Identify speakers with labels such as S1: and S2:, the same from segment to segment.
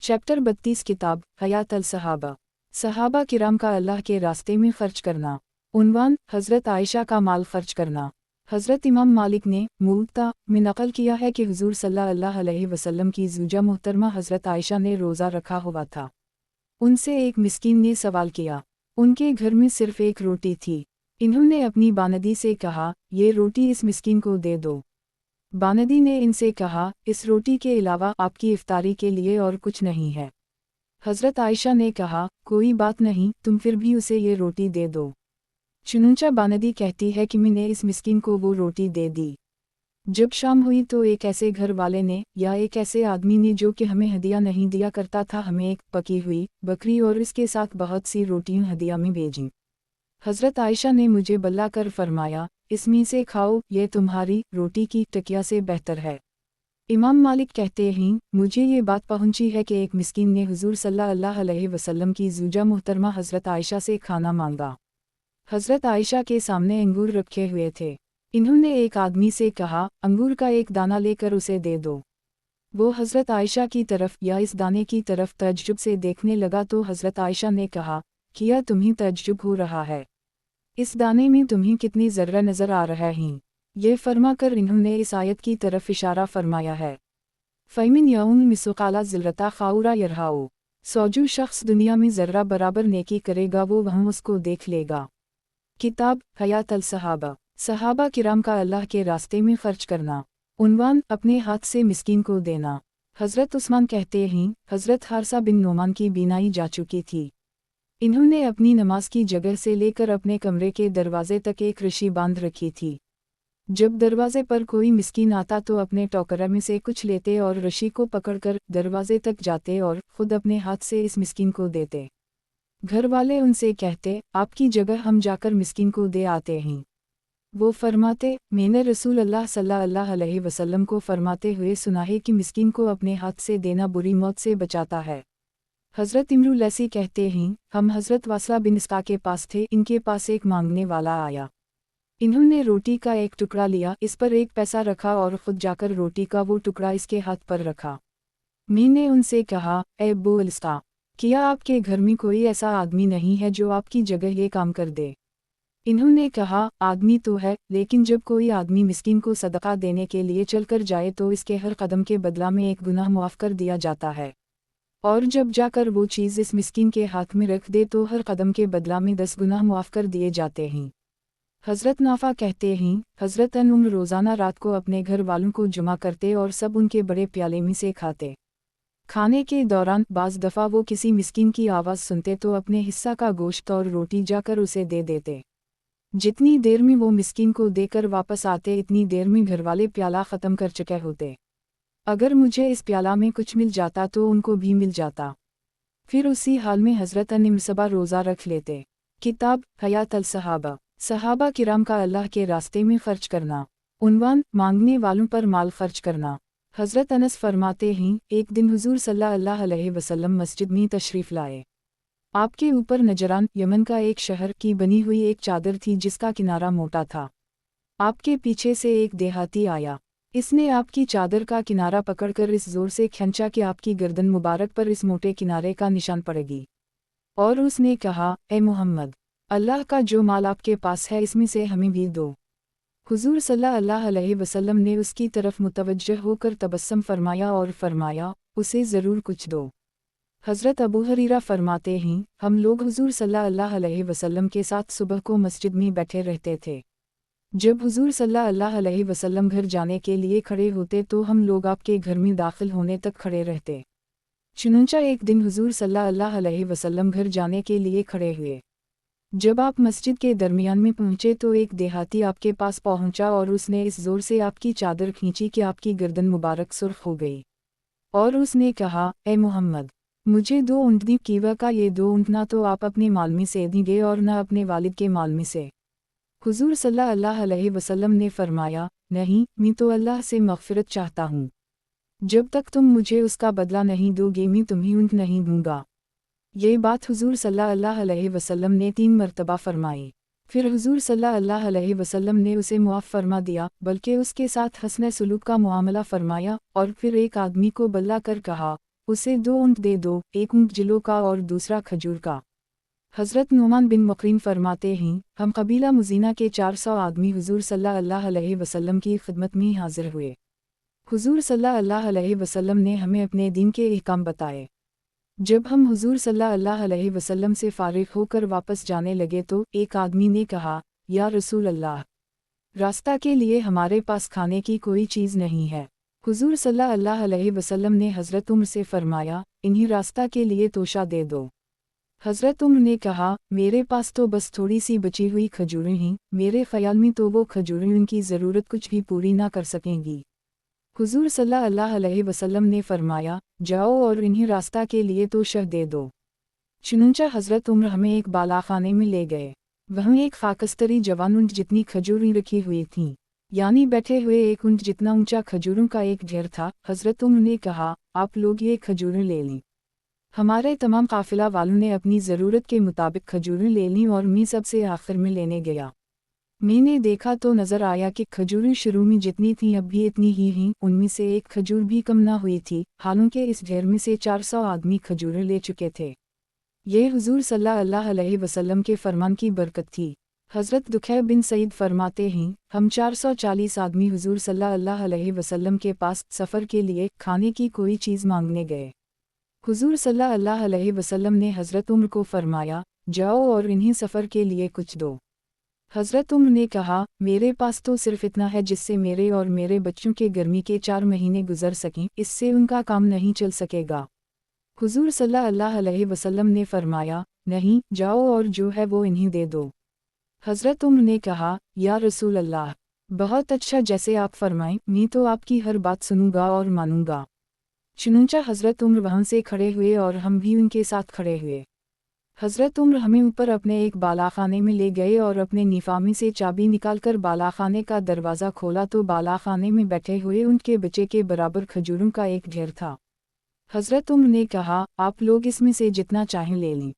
S1: Chapter 32 किताब हयात अल सहाबा। सहाबा किराम का अल्लाह के रास्ते में खर्च करना। उन्वान हज़रत आयशा का माल खर्च करना। हज़रत इमाम मालिक ने मुवत्ता में नकल किया है कि हुज़ूर सल्लल्लाहु अलैहि वसल्लम की ज़ूजा मुहतरमा हज़रत आयशा ने रोज़ा रखा हुआ था। उनसे एक मिस्कीन ने सवाल किया। उनके घर में सिर्फ़ एक रोटी थी। इन्होंने अपनी बानदी से कहा, ये रोटी इस मिस्कीन को दे दो। बानदी ने इनसे कहा, इस रोटी के अलावा आपकी इफ्तारी के लिए और कुछ नहीं है। हज़रत आयशा ने कहा, कोई बात नहीं, तुम फिर भी उसे ये रोटी दे दो। चुनूंचा बानदी कहती है कि मैंने इस मिस्किन को वो रोटी दे दी। जब शाम हुई तो एक ऐसे घर वाले ने या एक ऐसे आदमी ने जो कि हमें हदिया नहीं दिया करता था, हमें एक पकी हुई बकरी और इसके साथ बहुत सी रोटियां हदिया में भेजीं। हज़रत आयशा ने मुझे बल्ला कर फरमाया, इसमें से खाओ, यह तुम्हारी रोटी की टकिया से बेहतर है। इमाम मालिक कहते हैं, मुझे ये बात पहुंची है कि एक मिस्कीन ने हुज़ूर सल्लल्लाहु अलैहि वसल्लम की ज़ूजा मुहतरमा हज़रत आयशा से खाना मांगा। हज़रत आयशा के सामने अंगूर रखे हुए थे। इन्होंने एक आदमी से कहा, अंगूर का एक दाना लेकर उसे दे दो। वो हज़रत आयशा की तरफ या इस दाने की तरफ तअज्जुब से देखने लगा तो हज़रत आयशा ने कहा, किया तुम्हें तअज्जुब हो रहा है? इस दाने में तुम्हें कितनी ज़र्रा नज़र आ रहा है? ये फरमा कर इन्होंने इस आयत की तरफ इशारा फरमाया है। फ़ैमिन यौम मिसक़ाला ज़र्रता ख़ाउरा यरहाओ। सौजू शख्स दुनिया में ज़र्रा बराबर नेकी करेगा वो वहाँ उसको देख लेगा। किताब हयात अल सहाबा। सहाबा किराम का अल्लाह के रास्ते में खर्च करना। उन्वान अपने हाथ से मिस्कीन को देना। हज़रत उस्मान कहते हैं, हज़रत हारसा बिन नोमान की बीनाई जा चुकी थी। इन्होंने अपनी नमाज की जगह से लेकर अपने कमरे के दरवाजे तक एक रस्सी बांध रखी थी। जब दरवाजे पर कोई मिस्कीन आता तो अपने टोकरा में से कुछ लेते और रस्सी को पकड़कर दरवाजे तक जाते और खुद अपने हाथ से इस मिस्कीन को देते। घर वाले उनसे कहते, आपकी जगह हम जाकर मिस्कीन को दे आते हैं। वो फरमाते, मैंने रसूल अल्लाह सल्लल्लाहु अलैहि वसल्लम को फरमाते हुए सुना है कि मिस्कीन को अपने हाथ से देना बुरी मौत से बचाता है। हज़रत इमरू लैसी कहते हैं, हम हज़रत वासला बिन इसका के पास थे, इनके पास एक मांगने वाला आया। इन्होंने रोटी का एक टुकड़ा लिया, इस पर एक पैसा रखा और खुद जाकर रोटी का वो टुकड़ा इसके हाथ पर रखा। मैंने उनसे कहा, ए अब्बू अलिस्का, क्या आपके घर में कोई ऐसा आदमी नहीं है जो आपकी जगह ये काम कर दे? इन्होंने कहा, आदमी तो है, लेकिन जब कोई आदमी मिस्कीन को सदका देने के लिए चलकर जाए तो इसके हर कदम के बदला में एक गुनाह मुआफ़ कर दिया जाता है। और जब जाकर वो चीज़ इस मिस्कीन के हाथ में रख दे तो हर कदम के बदला में 10 गुनाह मुआफ़ कर दिए जाते हैं। हज़रत नाफा कहते हैं, हज़रत उम्र रोज़ाना रात को अपने घर वालों को जमा करते और सब उनके बड़े प्याले में से खाते। खाने के दौरान बाज़ दफ़ा वो किसी मिस्कीन की आवाज़ सुनते तो अपने हिस्सा का गोश्त और रोटी जाकर उसे दे देते। जितनी देर में वो मिस्कीन को देकर वापस आते इतनी देर में घरवाले प्याला ख़त्म कर चुके होते। अगर मुझे इस प्याला में कुछ मिल जाता तो उनको भी मिल जाता। फिर उसी हाल में हज़रत निमसबा रोज़ा रख लेते। किताब हयात अल सहाबा। सहाबा किराम का अल्लाह के रास्ते में खर्च करना। उन्वान मांगने वालों पर माल खर्च करना। हज़रत अनस फरमाते हैं, एक दिन हुज़ूर सल्लल्लाहु अलैहि वसल्लम मस्जिद में तशरीफ़ लाए। आपके ऊपर नजरान यमन का एक शहर की बनी हुई एक चादर थी जिसका किनारा मोटा था। आपके पीछे से एक देहाती आया। इसने आपकी चादर का किनारा पकड़कर इस जोर से खींचा कि आपकी गर्दन मुबारक पर इस मोटे किनारे का निशान पड़ेगी। और उसने कहा, ए मोहम्मद, अल्लाह का जो माल आपके पास है इसमें से हमें भी दो। हुज़ूर सल्लल्लाहु अलैहि वसल्लम ने उसकी तरफ मुतवज्जह होकर तबस्सुम फरमाया और फरमाया, उसे ज़रूर कुछ दो। हज़रत अबू हरीरा फरमाते हैं, हम लोग हुज़ूर सल्लल्लाहु अलैहि वसल्लम के साथ सुबह को मस्जिद में बैठे रहते थे। जब हुज़ूर सल्लल्लाहु अलैहि वसल्लम घर जाने के लिए खड़े होते तो हम लोग आपके घर में दाखिल होने तक खड़े रहते। चुनांचा एक दिन हुज़ूर सल्लल्लाहु अलैहि वसल्लम घर जाने के लिए खड़े हुए। जब आप मस्जिद के दरमियान में पहुँचे तो एक देहाती आपके पास पहुँचा और उसने इस ज़ोर से आपकी चादर खींची कि आपकी गर्दन मुबारक सुर्ख हो गई। और उसने कहा, ए मोहम्मद, मुझे 2 ऊँट दी कीवा का ये 2 ऊँट ना तो आप अपने माल में से देंगे और न अपने वालिद के माल में से। हुज़ूर सल्लल्लाहु अलैहि वसल्लम ने फरमाया, नहीं, मैं तो अल्लाह से मग़फ़िरत चाहता हूँ। जब तक तुम मुझे उसका बदला नहीं दोगे मैं तुम्हें ऊँट नहीं दूँगा। ये बात हुज़ूर सल्लल्लाहु अलैहि वसल्लम ने 3 मरतबा फरमाई। फिर हुज़ूर सल्लल्लाहु अलैहि वसल्लम ने उसे मुआफ़ फरमा दिया, बल्कि उसके साथ हस्न सलूक का मुआमला फरमाया और फिर एक आदमी को बल्ला कर कहा, उसे 2 ऊँट दे दो, एक ऊँट जिलो का और दूसरा खजूर का। हज़रत नुमान बिन मुक़रिन फरमाते हैं, हम कबीला मुज़ीना के 400 आदमी हुज़ूर सल्लल्लाहु अलैहि वसल्लम की खिदमत में हाज़िर हुए। हुज़ूर सल्लल्लाहु अलैहि वसल्लम ने हमें अपने दीन के अहकाम बताए। जब हम हुज़ूर सल्लल्लाहु अलैहि वसल्लम से फ़ारिग़ होकर वापस जाने लगे तो एक आदमी ने कहा, या रसूल अल्लाह, रास्ता के लिए हमारे पास खाने की कोई चीज़ नहीं है। हुज़ूर सल्लल्लाहु अलैहि वसल्लम ने हज़रत उम्र से फ़रमाया, इन्हीं रास्ता के लिए तोशा दे दो। हज़रत उम्र ने कहा, मेरे पास तो बस थोड़ी सी बची हुई खजूरें हैं, मेरे ख़याल में तो वो खजूरें उनकी ज़रूरत कुछ भी पूरी ना कर सकेंगी। हुज़ूर सल्लल्लाहु अलैहि वसल्लम ने फ़रमाया, जाओ और इन्हीं रास्ता के लिए तोशा दे दो। चुनंचा हज़रत उम्र हमें एक बालाखाने में ले गए। वहाँ एक खाकस्तरी जवान ऊँट जितनी खजूरें रखी हुई थीं, यानी बैठे हुए एक ऊँट जितना ऊंचा खजूरों का एक ढेर था। हज़रत उम्र ने कहा, आप लोग ये खजूरें ले लें। हमारे तमाम काफ़िला वालों ने अपनी ज़रूरत के मुताबिक खजूरें ले लीं और मैं सबसे आखिर में लेने गया। मैंने देखा तो नज़र आया कि खजूरें शुरू में जितनी थीं अब भी इतनी ही हैं, उनमें से एक खजूर भी कम ना हुई थी, हालांकि इस ढेर में से 400 आदमी खजूरें ले चुके थे। ये हुज़ूर सल्लल्लाहु अलैहि वसल्लम के फरमान की बरकत थी। हज़रत दुखैब बिन सईद फरमाते हैं, हम 440 आदमी हुज़ूर सल्लल्लाहु अलैहि वसल्लम के पास सफ़र के लिए खाने की कोई चीज़ मांगने गए। हुज़ूर सल्लल्लाहु अलैहि वसल्लम ने हज़रत उम्र को फरमाया, जाओ और इन्हीं सफ़र के लिए कुछ दो। हज़रत उम्र ने कहा, मेरे पास तो सिर्फ़ इतना है जिससे मेरे और मेरे बच्चों के गर्मी के 4 महीने गुजर सकें, इससे उनका काम नहीं चल सकेगा। हुज़ूर सल्लल्लाहु अलैहि वसल्लम ने फरमाया, नहीं, जाओ और जो है वो इन्हीं दे दो। हज़रत उम्र ने कहा, या रसूल अल्लाह, बहुत अच्छा, जैसे आप फरमाएं, मैं तो आपकी हर बात सुनूंगा और मानूंगा। चुनंचा हज़रत उम्र वहाँ से खड़े हुए और हम भी उनके साथ खड़े हुए। हज़रत उम्र हमें ऊपर अपने एक बालाखाने में ले गए और अपने निफ़ामी से चाबी निकालकर बालाखाने का दरवाज़ा खोला तो बालाखाने में बैठे हुए उनके बच्चे के बराबर खजूरों का एक ढेर था। हज़रत उम्र ने कहा, आप लोग इसमें से जितना चाहें ले लें।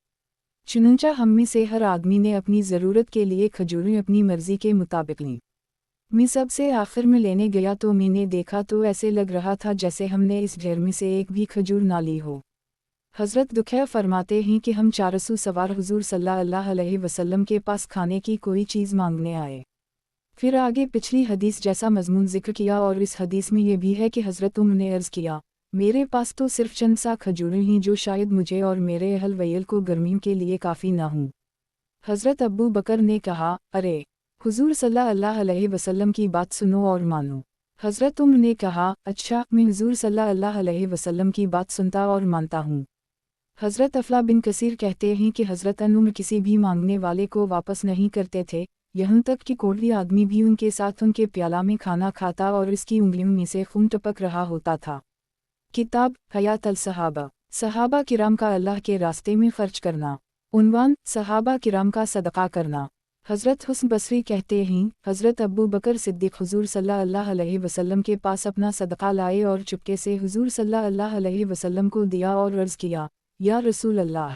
S1: चुनंचा हम में से हर आदमी ने अपनी ज़रूरत के लिए खजूरें अपनी मर्ज़ी के मुताबिक लीं। मैं सबसे आखिर में लेने गया तो मैंने देखा तो ऐसे लग रहा था जैसे हमने इस ढेर में से एक भी खजूर ना ली हो। हज़रत दुखैब फरमाते हैं कि हम 400 सवार हुज़ूर सल्लल्लाहु अलैहि वसल्लम के पास खाने की कोई चीज़ मांगने आए। फिर आगे पिछली हदीस जैसा मज़मून ज़िक्र किया और इस हदीस में ये भी है कि हज़रत उम्र ने अर्ज़ किया, मेरे पास तो सिर्फ़ चंद सा खजूरें हैं जो शायद मुझे और मेरे अहल वैल को गर्मियों के लिए काफ़ी ना हों। हज़रत अबू बकर ने कहा, अरे, हुज़ूर सल्लल्लाहु अलैहि वसल्लम की बात सुनो और मानो। हज़रत उम्र ने कहा, अच्छा, मैं हुज़ूर सल्लल्लाहु अलैहि वसल्लम की बात सुनता और मानता हूँ। हज़रत अफ़ला बिन कसीर कहते हैं कि हज़रत उम्र किसी भी मांगने वाले को वापस नहीं करते थे, यहाँ तक कि कोढ़ी आदमी भी उनके साथ उनके प्याला में खाना खाता और इसकी उंगलियों में से खून टपक रहा होता था। किताब हयात अल सहाबा, सहाबा किराम का अल्लाह के रास्ते में खर्च करना। उन्वान, सहाबा किराम का सदका करना। हज़रत हुस्न बसरी कहते हैं, हज़रत अबू बकर सिद्दीक़ हुज़ूर सल्लल्लाहु अलैहि वसल्लम के पास अपना सदका लाए और चुपके से हुज़ूर सल्लल्लाहु अलैहि वसल्लम को दिया और अर्ज़ किया, या रसूल अल्लाह,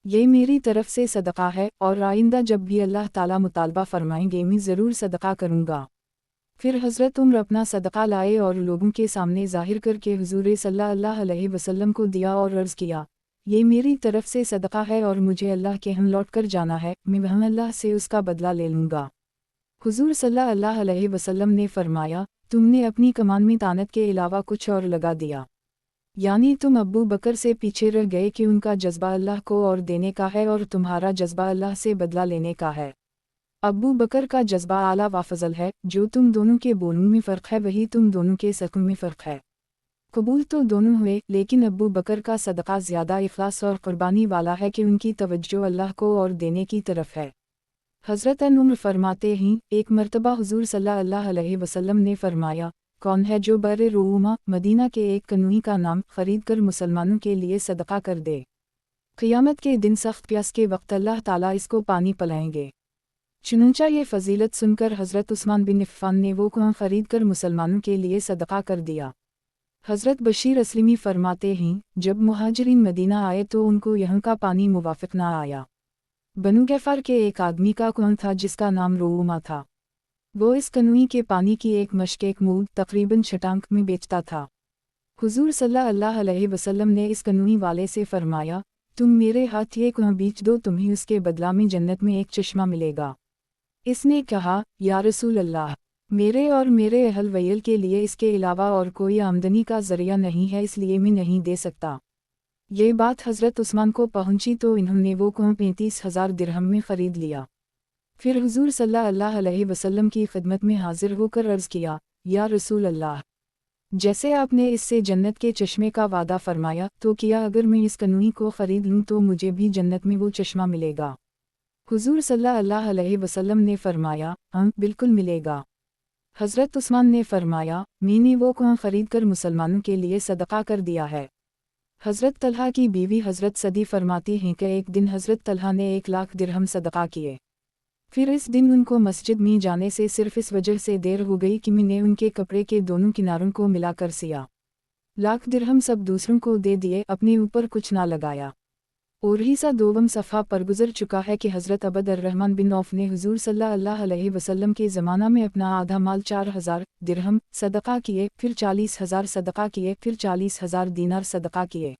S1: ये मेरी तरफ से सदका है और आइंदा जब भी अल्लाह ताला मुतालबा फरमाएंगे मैं ज़रूर सदका करूँगा। फिर हज़रत उम्र अपना सदका लाए और लोगों के सामने ज़ाहिर करके हुज़ूर सल्लल्लाहु अलैहि वसल्लम को दिया और अर्ज़ किया, ये मेरी तरफ से सदका है और मुझे अल्लाह के यहाँ लौट कर जाना है, मैं वहाँ अल्लाह से उसका बदला ले लूँगा। हुज़ूर सल्लल्लाहु अलैहि वसल्लम ने फरमाया, तुमने अपनी कमान में तानत के अलावा कुछ और लगा दिया, यानी तुम अबू बकर से पीछे रह गए कि उनका जज्बा अल्लाह को और देने का है और तुम्हारा जज्बा अल्लाह से बदला लेने का है। अबू बकर का जज्बा आला व फजल है, जो तुम दोनों के बोलने में फ़र्क है वही तुम दोनों के सकून में फ़र्क है। कबूल तो दोनों हुए, लेकिन अबू बकर का सदका ज़्यादा इखलास और क़ुरबानी वाला है कि उनकी तवज्जो अल्लाह को और देने की तरफ है। हज़रत उम्र फरमाते हैं, एक मरतबा हुज़ूर सल्लल्लाहु अलैहि वसल्लम ने फरमाया, कौन है जो बरे रूमा मदीना के एक कनूई का नाम खरीद कर मुसलमानों के लिए सदका कर दे। क़ियामत के दिन सख्त प्यास के वक्त अल्लाह ताला इसको पानी पिलाएंगे। चुनंचा ये फ़जीलत सुनकर हज़रत उस्मान बिन अफ़्फ़ान ने वो कुआं ख़रीद कर मुसलमानों के लिए सदका कर दिया। हज़रत बशीर असलमी फरमाते हैं, जब मुहाजिरीन मदीना आए तो उनको यहाँ का पानी मुवाफ़िक़ ना आया। बनु गैफ़ार के एक आदमी का कुआं था जिसका नाम रोमा था। वो इस कनूई के पानी की एक मश्क एक मूद तकरीबन 6 आंक में बेचता था। हुजूर सल्लल्लाहु अलैहि वसल्लम ने इस कनूनी वाले से फरमाया, तुम मेरे हाथ ये कुआं बीच दो, तुम्हें उसके बदला में जन्नत में एक चश्मा मिलेगा। इसने कहा, या रसूल अल्लाह, मेरे और मेरे अहल वैल के लिए इसके अलावा और कोई आमदनी का ज़रिया नहीं है, इसलिए मैं नहीं दे सकता। ये बात हज़रत उस्मान को पहुंची तो इन्होंने वो कुआं 35,000 दिरहम में ख़रीद लिया। फिर हुजूर सल्लल्लाहु अलैहि वसल्लम की खिदमत में हाजिर होकर अर्ज़ किया, या रसूल अल्लाह, जैसे आपने इससे जन्नत के चश्मे का वादा फरमाया तो किया अगर मैं इस कनूई को ख़रीद लूँ तो मुझे भी जन्नत में वो चश्मा मिलेगा। हुजूर सल्लल्लाहु अलैहि वसल्लम ने फरमाया, हाँ बिल्कुल मिलेगा। हज़रत उस्मान ने फरमाया, मैंने वो कुआं ख़रीद कर मुसलमानों के लिए सदका कर दिया है। हज़रत तलहा की बीवी हज़रत सदी फरमाती हैं कि एक दिन हज़रत तलहा ने 1,00,000 दिरहम सदका किए। फिर इस दिन उनको मस्जिद में जाने से सिर्फ इस वजह से देर हो गई कि मैंने उनके कपड़े के दोनों किनारों को मिलाकर सिया। 1,00,000 दिरहम सब दूसरों को दे दिए, अपने ऊपर कुछ ना लगाया। और हिस्सा दोवम सफ़ा पर गुजर चुका है कि हज़रत अबद अर्रहमान बिन औफ ने हुजूर सल्लल्लाहु अलैहि वसल्लम के ज़माना में अपना आधा माल 4,000 दिरहम सदका किए, फिर 40,000 सदका किए, फिर 40,000 दीनार सदका किए।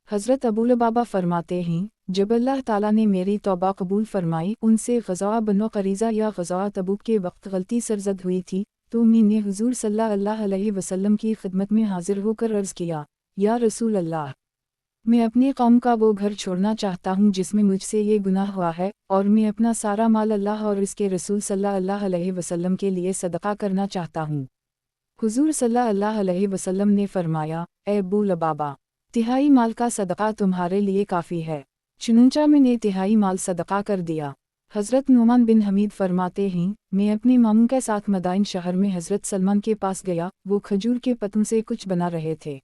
S1: हज़रत अबू लबाबा फरमाते हैं, जब अल्लाह ताला ने मेरी तौबा कबूल फरमाई, उनसे ग़ज़वा बनो क़रीज़ा या ग़ज़वा तबूक के वक्त गलती सरज़द हुई थी, तो मैंने हुजूर सल्लल्लाहु अलैहि वसल्लम की खिदमत में हाजिर होकर अर्ज़ किया, या रसूल अल्लाह, मैं अपनी कौम का वो घर छोड़ना चाहता हूँ जिसमें मुझसे ये गुनाह हुआ है, और मैं अपना सारा माल अल्लाह और इसके रसूल सल्लल्लाहु अलैहि वसल्लम के लिए सदका करना चाहता हूँ। हुजूर सल्लल्लाहु अलैहि वसल्लम ने फरमाया, ए अबू लबाबा, तिहाई माल का सदका तुम्हारे लिए काफ़ी है। चुनंचा मैंने तिहाई माल सदका कर दिया। हज़रत नुमान बिन हमीद फरमाते हैं, मैं अपने मामू के साथ मदाइन शहर में हज़रत सलमान के पास गया, वो खजूर के पत्तों से कुछ बना रहे थे।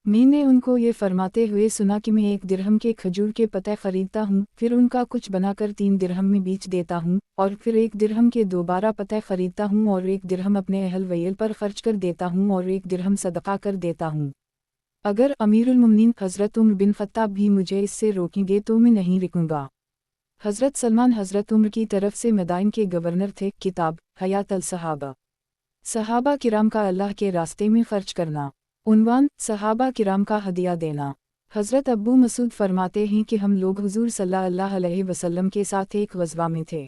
S1: मैंने उनको ये फरमाते हुए सुना कि मैं 1 दिरहम के खजूर के पत्ते खरीदता हूँ, फिर उनका कुछ बनाकर 3 दिरहम में बेच देता हूँ, और फिर 1 दिरहम के दोबारा पत्ते खरीदता हूँ और 1 दिरहम अपने अहल वैल पर खर्च कर देता हूँ और 1 दिरहम सदका कर देता हूँ। अगर अमीरुल मुमिनीन हज़रत उमर बिन ख़त्ताब भी मुझे इससे रोकेंगे तो मैं नहीं रुकूंगा। हज़रत सलमान हज़रत उमर की तरफ से मदाइन के गवर्नर थे। किताब हयात अल सहाबा, सहाबा किराम का अल्लाह के रास्ते में खर्च करना। उन्वान, सहाबा किराम का हदिया देना। हज़रत अब्बू मसूद फरमाते हैं कि हम लोग हुजूर सल्लल्लाहु अलैहि वसल्लम के साथ एक ग़ज़वा में थे।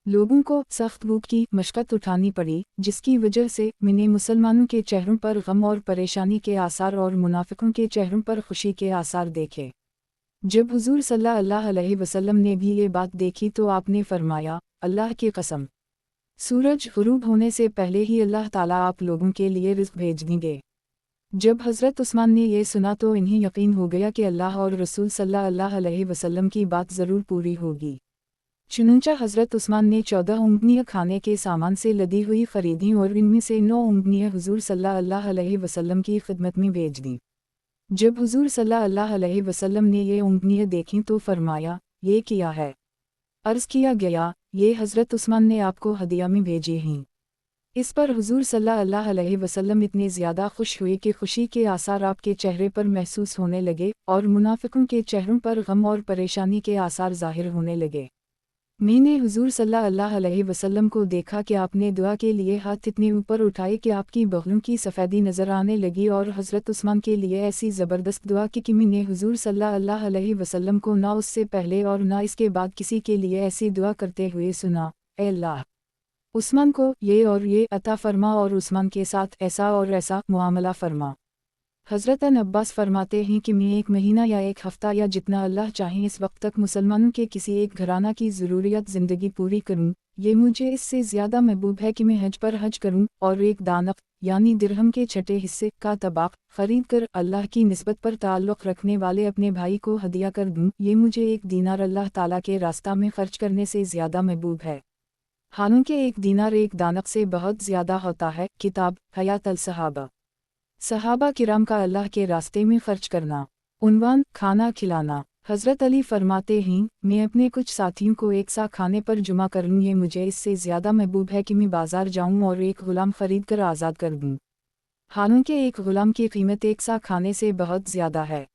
S1: लोगों को सख्त भूख की मशक्क़त उठानी पड़ी, जिसकी वजह से मैंने मुसलमानों के चेहरों पर गम और परेशानी के आसार और मुनाफिकों के चेहरों पर खुशी के आसार देखे। जब हुजूर सल्लल्लाहु अलैहि वसल्लम ने भी ये बात देखी तो आपने फरमाया, अल्लाह की कसम, सूरज ग़ुरूब होने से पहले ही अल्लाह ताला आप लोगों के लिए रिज़्क़ भेज देंगे। जब हज़रत उस्मान ने ये सुना तो इन्हें यकीन हो गया कि अल्लाह और रसूल सल्लल्लाहु अलैहि वसल्लम की बात ज़रूर पूरी होगी। चुनंचा हज़रत उस्मान ने 14 ऊँटनियाँ खाने के सामान से लदी हुई ख़रीदी और इनमें से 9 ऊँटनियाँ हुजूर सल्लल्लाहु अलैहि वसल्लम की खिदमत में भेज दीं। जब हुजूर सल्लल्लाहु अलैहि वसल्लम ने ये ऊँटनियाँ देखीं तो फरमाया, ये क्या है? अर्ज़ किया गया, ये हज़रत उस्मान ने आपको हदिया में भेजी हैं। इस पर हुजूर सल्लल्लाहु अलैहि वसल्लम इतने ज़्यादा खुश हुए कि खुशी के आसार आपके चेहरे पर महसूस होने लगे और मुनाफिकों के चेहरों पर गम और परेशानी के आसार ज़ाहिर होने लगे। मैंने हुजूर सल्लल्लाहु अलैहि वसल्लम को देखा कि आपने दुआ के लिए हाथ इतने ऊपर उठाए कि आपकी बगलों की सफ़ेदी नज़र आने लगी और हज़रत उस्मान के लिए ऐसी ज़बरदस्त दुआ कि मैंने हुजूर सल्लल्लाहु अलैहि वसल्लम को ना उससे पहले और ना इसके बाद किसी के लिए ऐसी दुआ करते हुए सुना, ऐ अल्लाह, उस्मान को ये और ये अता फरमा और उस्मान के साथ ऐसा और ऐसा मुआमला फरमा। हज़रत अब्बास फरमाते हैं कि मैं 1 महीना या 1 हफ़्ता या जितना अल्लाह चाहे इस वक्त तक मुसलमानों के किसी एक घराना की ज़रूरियत ज़िंदगी पूरी करूं, ये मुझे इससे ज़्यादा महबूब है कि मैं हज पर हज करूं और 1 दानक यानी दिरहम के छठे हिस्से का तबाक ख़रीद कर अल्लाह की निस्बत पर ताल्लुक़ रखने वाले अपने भाई को हदिया कर दूं, ये मुझे 1 दीनार अल्लाह ताला के रास्ता में ख़र्च करने से ज़्यादा महबूब है। हालांकि 1 दीनार 1 दानक से बहुत ज़्यादा होता है। किताब हयात अल सहाबा, सहाबा किराम का अल्लाह के रास्ते में खर्च करना। उन्वान, खाना खिलाना। हज़रत अली फरमाते हैं, मैं अपने कुछ साथियों को एक साथ खाने पर जुमा कर लूँ, ये मुझे इससे ज़्यादा महबूब है कि मैं बाज़ार जाऊँ और 1 ग़ुलाम ख़रीद कर आज़ाद कर दूँ। हालांकि 1 ग़ुलाम की कीमत एक साथ खाने से बहुत ज़्यादा है।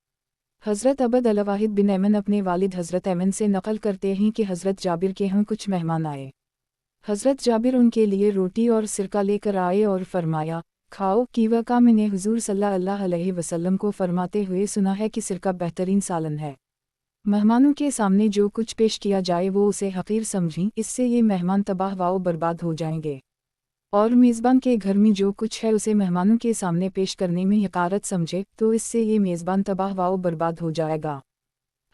S1: हज़रत अबद अल-वाहिद बिन ऐमन अपने वालिद हज़रत ऐमन से नक़ल करते हैं कि हज़रत जाबिर के यहाँ कुछ मेहमान आए। हज़रत जाबिर उनके लिए रोटी और सिरका लेकर आए और फरमाया, खाओ। की वक़ा मैंने हुज़ूर सल्लल्लाहु अलैहि वसल्लम को फरमाते हुए सुना है कि सिरका बेहतरीन सालन है। मेहमानों के सामने जो कुछ पेश किया जाए वो उसे हक़ीर समझें, इससे ये मेहमान तबाह व बर्बाद हो जाएंगे। और मेज़बान के घर में जो कुछ है उसे मेहमानों के सामने पेश करने में हक़ारत समझे तो इससे ये मेज़बान तबाह व बर्बाद हो जाएगा।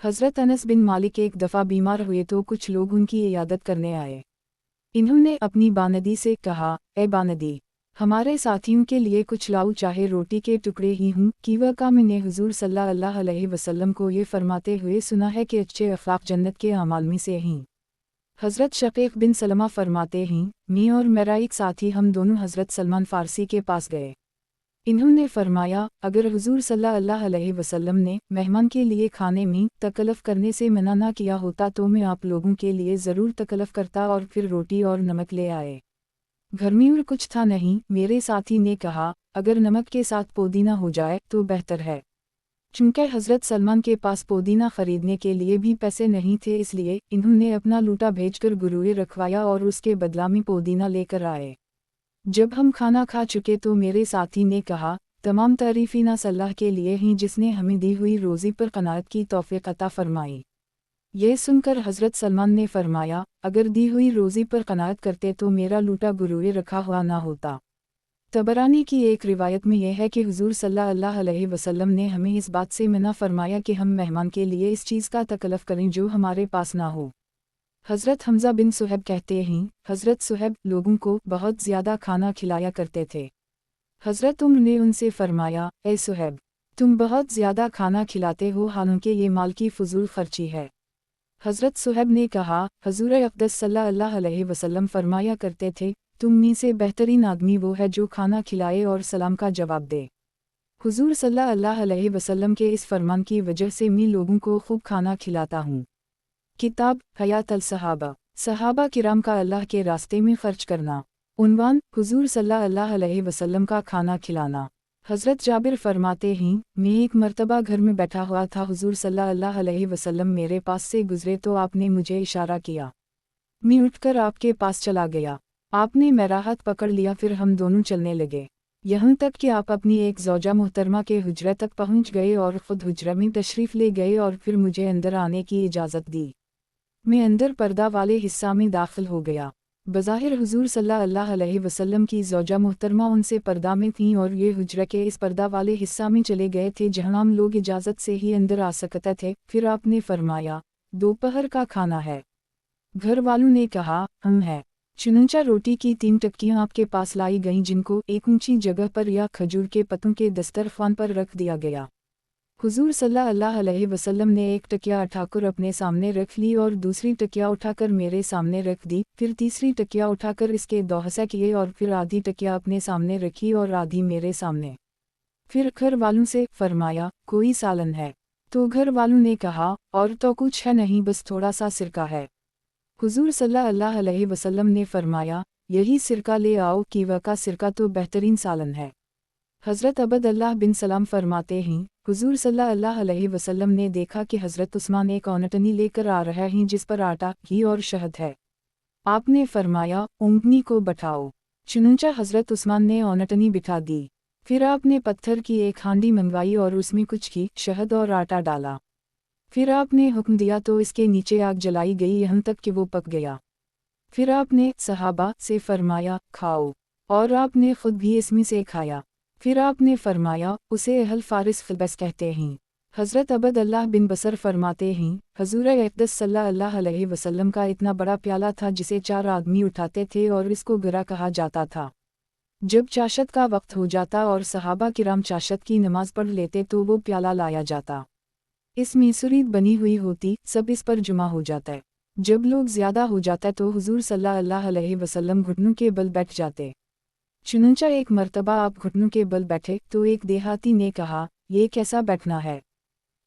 S1: हज़रत अनस बिन मालिक एक दफ़ा बीमार हुए तो कुछ लोग उनकी इयादत करने आए। इन्होंने अपनी बानदी से कहा, ए बानदी, हमारे साथियों के लिए कुछ लाओ, चाहे रोटी के टुकड़े ही हों। की वक़ा मैंने हुज़ूर सल्लल्लाहु अलैहि वसल्लम को ये फरमाते हुए सुना है कि अच्छे अखलाक जन्नत के अमाल में से हैं। हज़रत शक़ीक़ बिन सलमा फरमाते हैं, मैं और मेरा एक साथी हम दोनों हज़रत सलमान फ़ारसी के पास गए। इन्होंने फरमाया, अगर हुज़ूर सल्लल्लाहु अलैहि वसल्लम ने मेहमान के लिए खाने में तकल्लुफ़ करने से मना ना किया होता तो मैं आप लोगों के लिए ज़रूर तकल्लुफ़ करता और फिर रोटी और नमक ले आए। घर में और कुछ था नहीं। मेरे साथी ने कहा, अगर नमक के साथ पुदीना हो जाए तो बेहतर है। चूँकि हज़रत सलमान के पास पुदीना खरीदने के लिए भी पैसे नहीं थे, इसलिए इन्होंने अपना लूटा भेजकर गुरुए रखवाया और उसके बदला में पुदीना लेकर आए। जब हम खाना खा चुके तो मेरे साथी ने कहा, तमाम तारीफ़ें ना अल्लाह के लिए हैं जिसने हमें दी हुई रोज़ी पर क़नाअत की तौफ़ीक़ अता फ़रमाई। यह सुनकर हज़रत सलमान ने फरमाया, अगर दी हुई रोज़ी पर क़नाअत करते तो मेरा लूटा गुरुए रखा हुआ ना होता। तबरानी की एक रिवायत में यह है कि हुज़ूर सल्लल्लाहु अलैहि वसल्लम ने हमें इस बात से मना फरमाया कि हम मेहमान के लिए इस चीज़ का तकल्लुफ़ करें जो हमारे पास ना हो। हज़रत हमज़ा बिन सुहैब कहते हैं, हज़रत सुहैब लोगों को बहुत ज़्यादा खाना खिलाया करते थे। हज़रत उम्र ने उनसे फरमाया, ए सुहैब, तुम बहुत ज़्यादा खाना खिलाते हो, हालांकि ये माल की फ़ुज़ूल ख़र्ची है। हज़रत सुहैब ने कहा, हज़ूर अक़दस सल्लल्लाहु अलैहि वसल्लम फरमाया करते थे, तुम में से बेहतरीन आदमी वो है जो खाना खिलाए और सलाम का जवाब दे। हुज़ूर सल्लल्लाहु अलैहि वसल्लम के इस फरमान की वजह से मैं लोगों को खूब खाना खिलाता हूँ। किताब हयात अल-सहाबा, सहाबा किराम का अल्लाह के रास्ते में ख़र्च करना। उन्वान, हुज़ूर सल्लल्लाहु अलैहि वसल्लम का खाना खिलाना। हज़रत जाबिर फरमाते हैं, मैं एक मर्तबा घर में बैठा हुआ था, हुज़ूर सल्लल्लाहु अलैहि वसल्लम मेरे पास से गुज़रे तो आपने मुझे इशारा किया। मैं उठकर आपके पास चला गया। आपने मेरा हाथ पकड़ लिया, फिर हम दोनों चलने लगे, यहाँ तक कि आप अपनी एक ज़ौजा मोहतरमा के हुज्रे तक पहुँच गए और ख़ुद हुज्रे में तशरीफ़ ले गए और फिर मुझे अंदर आने की इजाज़त दी। मैं अंदर पर्दा वाले हिस्सा में दाखिल हो गया। बज़ाहिर हुज़ूर सल्लल्लाहु अलैहि वसल्लम की ज़ौजा मोहतरमा उनसे पर्दा में थीं और ये हुज्रे के इस पर्दा वाले हिस्सा में चले गए थे जहाँ हम लोग इजाज़त से ही अंदर आ सकते थे। फिर आपने फरमाया, दोपहर का खाना है। घर वालों ने कहा, हम है। चुनंचा रोटी की 3 टक्कियाँ आपके पास लाई गईं जिनको एक ऊंची जगह पर या खजूर के पत्तों के दस्तरखान पर रख दिया गया। हुज़ूर सल्लल्लाहु अलैहि वसल्लम ने एक टकिया उठाकर अपने सामने रख ली और दूसरी टकिया उठाकर मेरे सामने रख दी, फिर तीसरी टकिया उठाकर इसके 2 हिस्से किए और फिर आधी टकिया अपने सामने रखी और आधी मेरे सामने। फिर घर वालों से फरमाया, कोई सालन है? तो घर वालों ने कहा, और तो कुछ है नहीं, बस थोड़ा सा सिरका है। हुज़ूर सल्लल्लाहु अलैहि वसल्लम ने फरमाया, यही सिरका ले आओ। की वक़ा सिरका तो बेहतरीन सालन है। हज़रत अब्दुल्लाह बिन सलाम फरमाते हैं, हुज़ूर सल्लल्लाहु अलैहि वसल्लम ने देखा कि हज़रत उस्मान एक औंटनी लेकर आ रहे हैं जिस पर आटा, घी और शहद है। आपने फरमाया, ऊँटनी को बैठाओ। चुनंचा हज़रत उस्मान ने औंटनी बिठा दी। फिर आपने पत्थर की एक हांडी मंगवाई और उसमें कुछ घी, शहद और आटा डाला। फिर आपने हुक्म दिया तो इसके नीचे आग जलाई गई यहाँ तक कि वो पक गया। फिर आपने सहाबा से फरमाया, खाओ, और आपने खुद भी इसमें से खाया। फिर आपने फरमाया, उसे अहल फ़ारिस ख़िलबस कहते हैं। हज़रत अब्दुल्लाह बिन बसर फरमाते हैं, हज़ूर अक़दस सल्लल्लाहु अलैहि वसल्लम का इतना बड़ा प्याला था जिसे 4 आदमी उठाते थे और इसको गिरा कहा जाता था। जब चाशत का वक्त हो जाता और सहाबा किराम चाशत की नमाज पढ़ लेते तो वो प्याला लाया जाता। इसमें सुरीद बनी हुई होती, सब इस पर जुमा हो जाता है। जब लोग ज़्यादा हो जाता तो हुज़ूर सल्लल्लाहु अलैहि वसल्लम घुटनों के बल बैठ जाते। चुनंचा एक मर्तबा आप घुटनों के बल बैठे तो एक देहाती ने कहा, ये कैसा बैठना है?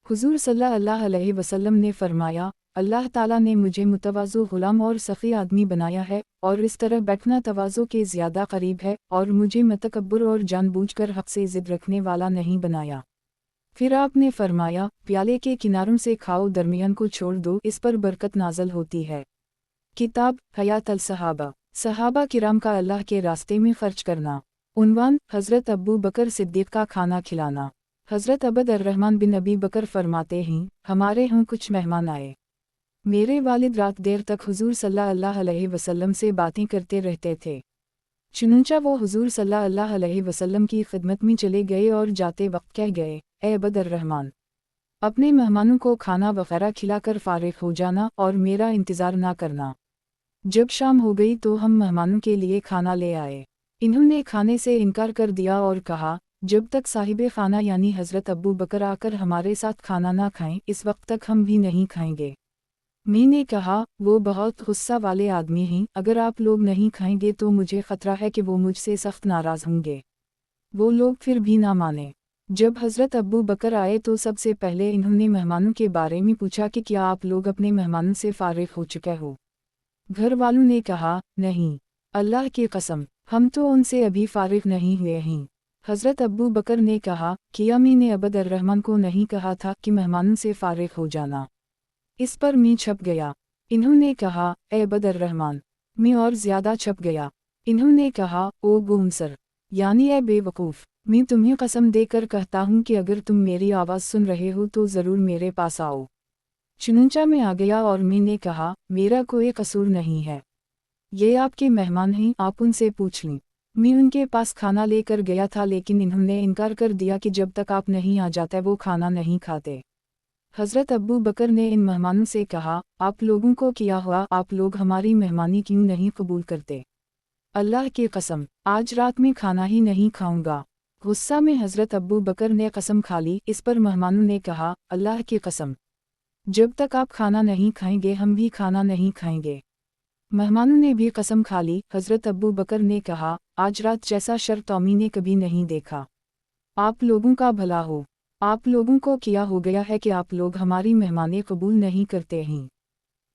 S1: हुज़ूर सल्लल्लाहु अलैहि वसल्लम ने फरमाया, अल्लाह ताला ने मुझे मुतवाज़ो ग़ुलाम और सफ़ी आदमी बनाया है और इस तरह बैठना तवाज़ो के ज़्यादा करीब है, और मुझे मतकब्बर और जानबूझकर हक़ से ज़िद रखने वाला नहीं बनाया। फिर आपने फरमाया, प्याले के किनारों से खाओ, दरमियान को छोड़ दो, इस पर बरकत नाज़िल होती है। किताब हयात अल-सहाबा, सहाबा किराम का अल्लाह के रास्ते में ख़र्च करना। उन्वान हज़रत अबू बकर सिद्दीक़ का खाना खिलाना। हज़रत अबद अर्रहमान बिन अबी बकर फरमाते हैं, हमारे यहाँ कुछ मेहमान आए। मेरे वालिद रात देर तक हुजूर सल्लल्लाहु अलैहि वसल्लम से बातें करते रहते थे। चुनंचा वो हुजूर सल्लल्लाहु अलैहि वसल्लम की खिदमत में चले गए और जाते वक्त कह गए, ए अबद अर्रहमान, अपने मेहमानों को खाना वगैरह खिलाकर फारिग हो जाना और मेरा इंतज़ार ना करना। जब शाम हो गई तो हम मेहमानों के लिए खाना ले आए। इन्होंने खाने से इनकार कर दिया और कहा, जब तक साहिबे खाना यानी हज़रत अबू बकर आकर हमारे साथ खाना ना खाएं, इस वक्त तक हम भी नहीं खाएंगे। मैंने कहा, वो बहुत गुस्सा वाले आदमी हैं, अगर आप लोग नहीं खाएंगे तो मुझे ख़तरा है कि वो मुझसे सख्त नाराज़ होंगे। वो लोग फिर भी ना माने। जब हज़रत अबू बकर आए तो सबसे पहले इन्होंने मेहमानों के बारे में पूछा कि क्या आप लोग अपने मेहमानों से फारिग हो चुके हो। घर वालों ने कहा, नहीं, अल्लाह की कसम, हम तो उनसे अभी फारिग नहीं हुए हैं। हज़रत अबू बकर ने कहा, क्या मैंने अबद अर्रहमान को नहीं कहा था कि मेहमानों से फारिग हो जाना। इस पर मैं छप गया। इन्होंने कहा, ए अबद अर्रहमान, मैं और ज़्यादा छप गया। इन्होंने कहा, ओ गुमसर, यानी ए बेवकूफ़, मैं तुम्हें कसम देकर कहता हूँ कि अगर तुम मेरी आवाज़ सुन रहे हो तो ज़रूर मेरे पास आओ। चुनंचा में आ गया और मैंने कहा, मेरा कोई कसूर नहीं है, ये आपके मेहमान हैं, आप उनसे पूछ लें। मैं उनके पास खाना लेकर गया था लेकिन इन्होंने इनकार कर दिया कि जब तक आप नहीं आ जाते वो खाना नहीं खाते। हज़रत अबू बकर ने इन मेहमानों से कहा, आप लोगों को क्या हुआ, आप लोग हमारी मेहमानी क्यों नहीं कबूल करते। अल्लाह की कसम, आज रात में खाना ही नहीं खाऊंगा। गुस्सा में हज़रत अबू बकर ने कसम खा ली। इस पर मेहमानों ने कहा, अल्लाह की कसम, जब तक आप खाना नहीं खाएंगे हम भी खाना नहीं खाएंगे। मेहमानों ने भी कसम खा ली। हज़रत अबू बकर ने कहा, आज रात जैसा शर तौमी ने कभी नहीं देखा। आप लोगों का भला हो, आप लोगों को क्या हो गया है कि आप लोग हमारी मेहमानी कबूल नहीं करते हैं।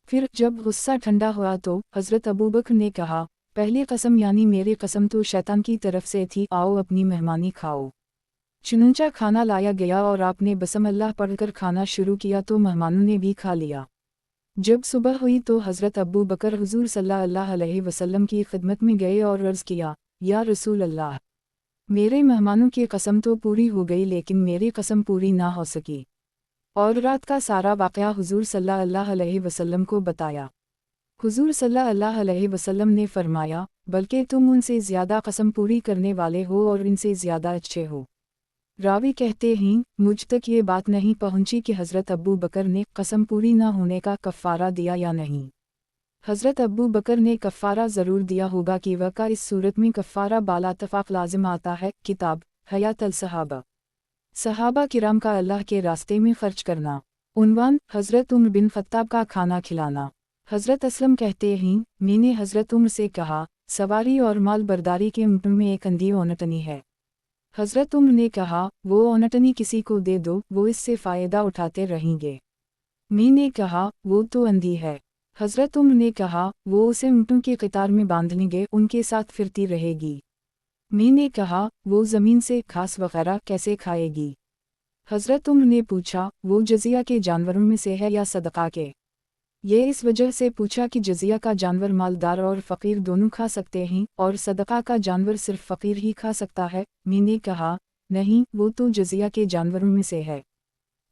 S1: फिर जब गुस्सा ठंडा हुआ तो हज़रत अबू बकर ने कहा, पहली कसम यानी मेरी कसम तो शैतान की तरफ से थी, आओ अपनी मेहमानी खाओ। चुनंचा खाना लाया गया और आपने बसमिल्लाह पढ़कर खाना शुरू किया तो मेहमानों ने भी खा लिया। जब सुबह हुई तो हज़रत अबू बकर हुजूर सल्लल्लाहु अलैहि वसल्लम की खिदमत में गए और अर्ज़ किया, या रसूल अल्लाह, मेरे मेहमानों की कसम तो पूरी हो गई लेकिन मेरी कसम पूरी ना हो सकी। और रात का सारा वाक़या हुजूर सल्लल्लाहु अलैहि वसल्लम को बताया। हुजूर सल्लल्लाहु अलैहि वसल्लम ने फरमाया, बल्कि तुम उनसे ज़्यादा कसम पूरी करने वाले हो और इनसे ज़्यादा अच्छे हो। रावी कहते हैं, मुझ तक ये बात नहीं पहुंची कि हज़रत अबू बकर ने कसम पूरी न होने का कफ़ारा दिया या नहीं। हज़रत अबू बकर ने कफ़ारा ज़रूर दिया होगा कि वक़ा इस सूरत में कफ़ारा बालातफ़ाक़ लाज़िम आता है। किताब हयात अल सहाबा, सहाबा किराम का अल्लाह के रास्ते में ख़र्च करना। उन्वान हज़रत उमर बिन ख़त्ताब का खाना खिलाना। हज़रत असलम कहते हैं, मैंने हज़रत उमर से कहा, सवारी और माल बर्दारी के ऊँटों में एक अंधी ओनटनी है। हज़रत उमर ने कहा, वो ओनटनी किसी को दे दो, वो इससे फ़ायदा उठाते रहेंगे। मैंने कहा, वो तो अंधी है। हज़रत उमर ने कहा, वो उसे ऊँटों के कतार में बांध लेंगे, उनके साथ फिरती रहेगी। मैंने कहा, वो ज़मीन से घास वगैरह कैसे खाएगी। हज़रत उमर ने पूछा, वो जज़िया के जानवरों में से है या सदक़ा के। ये इस वजह से पूछा कि जज़िया का जानवर मालदार और फ़कीर दोनों खा सकते हैं और सदक़ा का जानवर सिर्फ फ़कीर ही खा सकता है। मैंने कहा, नहीं, वो तो जज़िया के जानवरों में से है।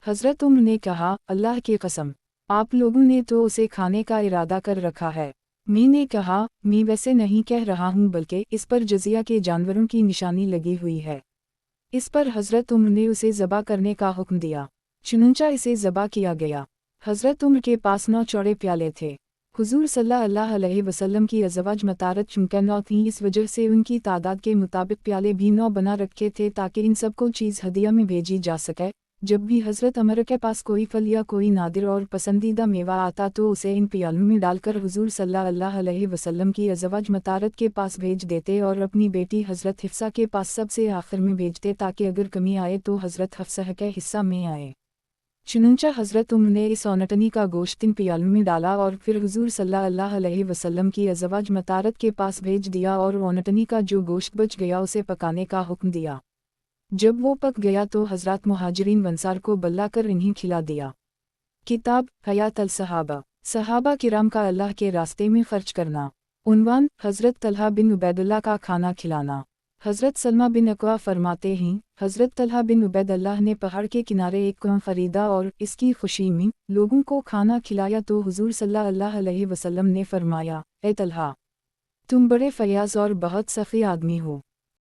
S1: हज़रत उमर ने कहा, अल्लाह की कसम, आप लोगों ने तो उसे खाने का इरादा कर रखा है। मैंने कहा, मैं वैसे नहीं कह रहा हूँ बल्कि इस पर जज़िया के जानवरों की निशानी लगी हुई है। इस पर हज़रत उमर ने उसे ज़बा करने का हुक्म दिया। चुनंचा इसे ज़बा किया गया। हज़रत उमर के पास 9 चौड़े प्याले थे। हुजूर सल्लल्लाहु अलैहि वसल्लम की अज़वाज मतारत चुनकर 9 थीं, इस वजह से उनकी तादाद के मुताबिक प्याले भी 9 बना रखे थे ताकि इन सबको चीज़ हदिया में भेजी जा सके। जब भी हज़रत उमर के पास कोई फल या कोई नादिर और पसंदीदा मेवा आता तो उसे इन प्यालों में डालकर हुजूर सल्लल्लाहु अलैहि वसल्लम की अज़वाज मतारत के पास भेज देते और अपनी बेटी हज़रत हिफ्सा के पास सबसे आखिर में भेजते ताकि अगर कमी आए तो हज़रत हफ्सा के हिस्सा में आए। चुनंचा हज़रत उमर ने इस ओनटनी का गोश्त इन प्यालों में डाला और फिर हुजूर सल्लल्लाहु अलैहि वसल्लम की अज़वाज मतारत के पास भेज दिया और ओनटनी का जो गोश्त बच गया उसे पकाने का हुक्म दिया। जब वो पक गया तो हज़रात मुहाजिरीन वंसार को बल्ला कर इन्हें खिला दिया। किताब हयात अल सहाबा, सहाबा किराम का अल्लाह के रास्ते में ख़र्च करना। उन्वान हज़रत तलहा बिन उबैदुल्लाह का खाना खिलाना। حضرت سلمہ بن اکوا فرماتے ہیں، حضرت طلحہ بن عبید اللہ نے پہاڑ کے کنارے ایک کنواں خریدا اور اس کی خوشی میں لوگوں کو کھانا کھلایا تو حضور صلی اللہ علیہ وسلم نے فرمایا، اے طلحہ، تم بڑے فیاض اور بہت سخی آدمی ہو۔